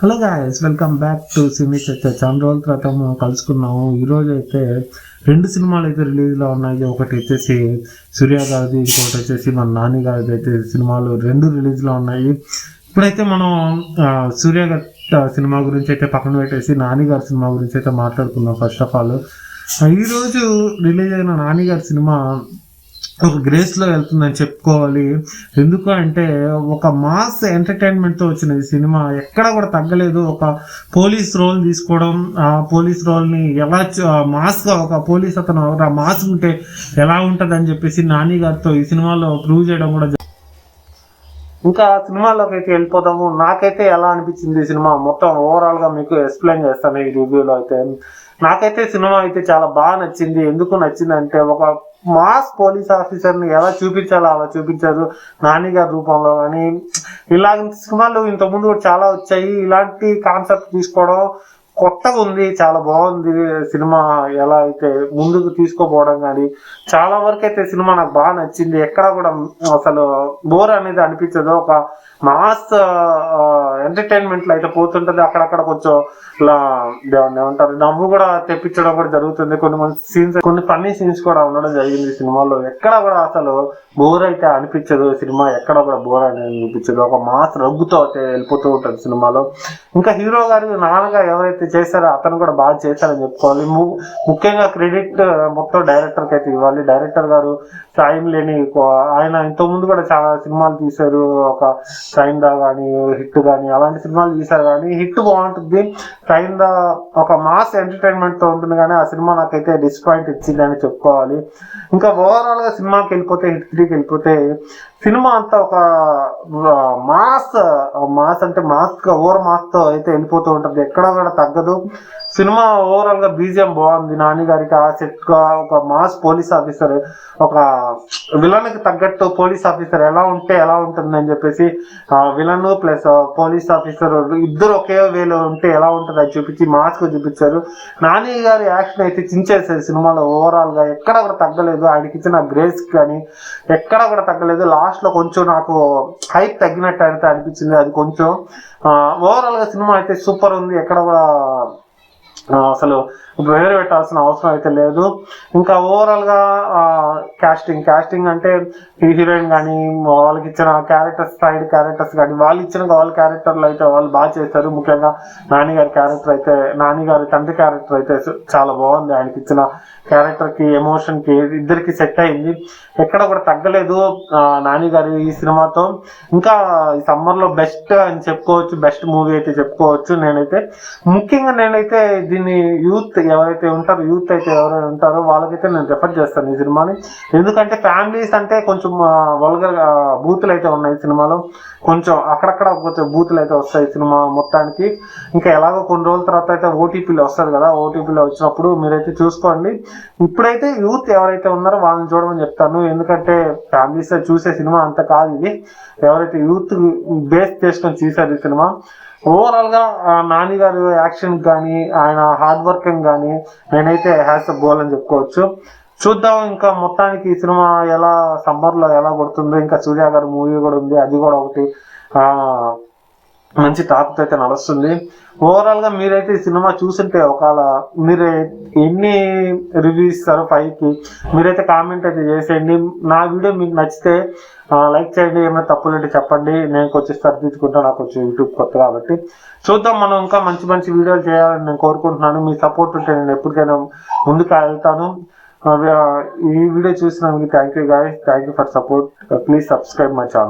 Hello guys, welcome back to సినీ చర్చ. చాలా రోజుల తర్వాత మనం కలుసుకున్నాము. ఈరోజు అయితే 2 సినిమాలు రిలీజ్లో ఉన్నాయి. ఒకటైతే సినిమా నాని గారిది, ఇంకోటి వచ్చేసి మన నాని గారి సినిమా. ఎక్కడైతే మనకు సినిమా అయితే చాలా బాగా నచ్చింది. ఎందుకు అంటే ఒక మాస్ ఎంటర్టైన్మెంట్తో వచ్చిన ఈ సినిమా. ఎక్కడ కూడా తగ్గలేదు. ఒక పోలీస్ రోల్ తీసుకొని ఈరోజు అయితే 2 సినిమాలు అయితే రిలీజ్లో ఉన్నాయి. ఒకటి వచ్చేసి సూర్య గారిది, ఇంకోటి వచ్చేసి మన నాని గారిది అయితే సినిమాలు 2 రిలీజ్లో ఉన్నాయి. ఇప్పుడైతే మనం సూర్య గారి సినిమా గురించి అయితే పక్కన పెట్టేసి నాని గారి సినిమా గురించి అయితే మాట్లాడుకుందాం. ఫస్ట్ ఆఫ్ ఆల్, ఈరోజు రిలీజ్ అయిన నాని గారి సినిమా ఒక గ్రేస్లో వెళ్తుందని చెప్పుకోవాలి. ఎందుకు అంటే ఒక మాస్ ఎంటర్టైన్మెంట్తో వచ్చిన ఈ సినిమా ఎక్కడ కూడా తగ్గలేదు. ఒక పోలీస్ రోల్ తీసుకోవడం, ఆ పోలీస్ రోల్ని ఎలా మాస్గా ఒక పోలీస్ అతను మాస్ ఉంటే ఎలా ఉంటుంది అని చెప్పేసి నాని గారితో ఈ సినిమాలో ప్రూవ్ చేయడం కూడా. ఇంకా సినిమాలోకి అయితే వెళ్ళిపోతాము. నాకైతే ఎలా అనిపించింది ఈ సినిమా మొత్తం ఓవరాల్గా మీకు ఎక్స్ప్లెయిన్ చేస్తాను ఈ రివ్యూలో. అయితే నాకైతే సినిమా అయితే చాలా బాగా నచ్చింది. ఎందుకు నచ్చిందంటే ఒక మాస్ పోలీస్ ఆఫీసర్ని ఎలా చూపించాలో అలా చూపించారు నాని గారి రూపంలో. కానీ ఇలాంటి సినిమాలు ఇంతకుముందు కూడా చాలా వచ్చాయి. ఇలాంటి కాన్సెప్ట్ తీసుకోవడం కొత్తగా ఉంది, చాలా బాగుంది. సినిమా ఎలా అయితే ముందుకు తీసుకోపోవడం కానీ చాలా వరకు అయితే సినిమా నాకు బాగా నచ్చింది. ఎక్కడ కూడా అసలు బోర్ అనేది అనిపించదు. ఒక మాస్ ఎంటర్టైన్మెంట్లో అయితే పోతుంటుంది. అక్కడక్కడ కొంచెం ఇలా ఏమంటారు నవ్వు కూడా తెప్పించడం కూడా జరుగుతుంది. కొన్ని ఫన్నీ సీన్స్ కూడా ఉండడం జరిగింది సినిమాలో. ఎక్కడ కూడా అసలు బోర్ అయితే అనిపించదు. సినిమా ఎక్కడ కూడా బోర్ అనేది అనిపించదు. ఒక మాస్ రగ్గుతో అయితే వెళ్ళిపోతూ ఉంటుంది సినిమాలో. ఇంకా హీరో గారు నాన్నగా ఎవరైతే చేశారో అతను కూడా బాగా చేశారని చెప్పుకోవాలి. ముఖ్యంగా క్రెడిట్ మొత్తం డైరెక్టర్కి అయితే ఇవ్వాలి. డైరెక్టర్ గారు టైం లేని ఆయన ఇంతకుముందు కూడా చాలా సినిమాలు తీశారు. ఒక ట్రైన్దా కానీ హిట్ కానీ అలాంటి సినిమాలు తీశారు. కానీ హిట్ బాగుంటుంది, ట్రైన్దా ఒక మాస్ ఎంటర్టైన్మెంట్తో ఉంటుంది. కానీ ఆ సినిమా నాకైతే డిసప్పాయింట్ ఇచ్చింది అని చెప్పుకోవాలి. ఇంకా ఓవరాల్గా సినిమాకి వెళ్ళిపోతే హిట్ 3కి వెళ్ళిపోతే సినిమా అంతా ఒక మాస్ అంటే మాస్గా ఓవర్ మాస్తో అయితే వెళ్ళిపోతూ ఉంటుంది. ఎక్కడ కూడా తగ్గదు. సినిమా ఓవరాల్ గా బీజిఎం బాగుంది. నాని గారికి ఆ సెట్ గా ఒక మాస్ పోలీస్ ఆఫీసర్, ఒక విలన్ కి తగ్గట్టు పోలీస్ ఆఫీసర్ ఎలా ఉంటే ఎలా ఉంటుంది అని చెప్పేసి విలన్ ప్లస్ పోలీస్ ఆఫీసర్ ఇద్దరు ఒకే వేలో ఉంటే ఎలా ఉంటుంది అని చూపించి మాస్ కు చూపించారు. నాని గారి యాక్షన్ అయితే చించేశారు సినిమాలో. ఓవరాల్ గా ఎక్కడ కూడా తగ్గలేదు. ఆయనకి ఇచ్చిన గ్రేస్ కానీ ఎక్కడ కూడా తగ్గలేదు. లాస్ట్ లో కొంచెం నాకు హైప్ తగ్గినట్టు అయితే అనిపించింది. అది కొంచెం ఓవరాల్ గా సినిమా అయితే సూపర్ ఉంది. ఎక్కడ కూడా అసలు వేరే పెట్టాల్సిన అవసరం అయితే లేదు. ఇంకా ఓవరాల్ గా కాస్టింగ్ అంటే హీరోయిన్ కానీ వాళ్ళకి ఇచ్చిన క్యారెక్టర్స్, సైడ్ క్యారెక్టర్స్ కానీ వాళ్ళు ఇచ్చిన వాళ్ళ క్యారెక్టర్లు అయితే వాళ్ళు బాగా చేశారు. ముఖ్యంగా నాని గారి క్యారెక్టర్ అయితే, నాని గారి తండ్రి క్యారెక్టర్ అయితే చాలా బాగుంది. ఆయనకి ఇచ్చిన క్యారెక్టర్ కి ఎమోషన్ కి ఇద్దరికి సెట్ అయింది. ఎక్కడ కూడా తగ్గలేదు నాని గారి ఈ సినిమాతో. ఇంకా ఈ సమ్మర్ లో బెస్ట్ అని చెప్పుకోవచ్చు, బెస్ట్ మూవీ అయితే చెప్పుకోవచ్చు. ముఖ్యంగా నేనైతే దీన్ని యూత్ ఎవరైతే ఉంటారో ఎవరైనా ఉంటారో వాళ్ళకైతే నేను రెఫర్ చేస్తాను ఈ సినిమాని. ఎందుకంటే ఫ్యామిలీస్ అంటే కొంచెం వల్గర్ బూతులు అయితే ఉన్నాయి సినిమాలో. కొంచెం అక్కడక్కడ బూతులు అయితే వస్తాయి సినిమా మొత్తానికి. ఇంకా ఎలాగో కొన్ని రోజుల తర్వాత అయితే ఓటీపీలో వస్తారు కదా, ఓటీపీలో వచ్చినప్పుడు మీరైతే చూసుకోండి. ఇప్పుడైతే యూత్ ఎవరైతే ఉన్నారో వాళ్ళని చూడమని చెప్తాను. ఎందుకంటే ఫ్యామిలీస్ చూసే సినిమా అంత కాదు ఇది. ఎవరైతే యూత్ బేస్ చేసుకొని చూసారు ఈ సినిమా. ఓవరాల్ గా నాని గారి యాక్షన్ కానీ ఆయన హార్డ్ వర్కింగ్ కానీ నేనైతే హ్యాస్ అ గోల్ అని చెప్పుకోవచ్చు. చూద్దాం ఇంకా మొత్తానికి ఈ సినిమా ఎలా సమ్మర్ లో ఎలా కొడుతుందో. ఇంకా సూర్య గారి మూవీ కూడా ఉంది, అది కూడా ఒకటి మంచి టాక్ అయితే నడుస్తుంది. ఓవరాల్ గా మీరైతే ఈ సినిమా చూస్తుంటే ఒకవేళ మీరు ఎన్ని రివ్యూ ఇస్తారు 5కి మీరైతే కామెంట్ అయితే చేసేయండి. నా వీడియో మీకు నచ్చితే లైక్ చేయండి. ఏమైనా తప్పులుంటే చెప్పండి, నేను కొంచెం సరిదిద్దుకుంటా. నాకు కొంచెం యూట్యూబ్ కొత్త కాబట్టి చూద్దాం. మనం ఇంకా మంచి మంచి వీడియోలు చేయాలని నేను కోరుకుంటున్నాను. మీ సపోర్ట్ ఉంటే నేను ఎప్పటికైనా ముందుకు వెళ్తాను. ఈ వీడియో చూసినందుకు thank you guys, thank you for support. Please subscribe my channel.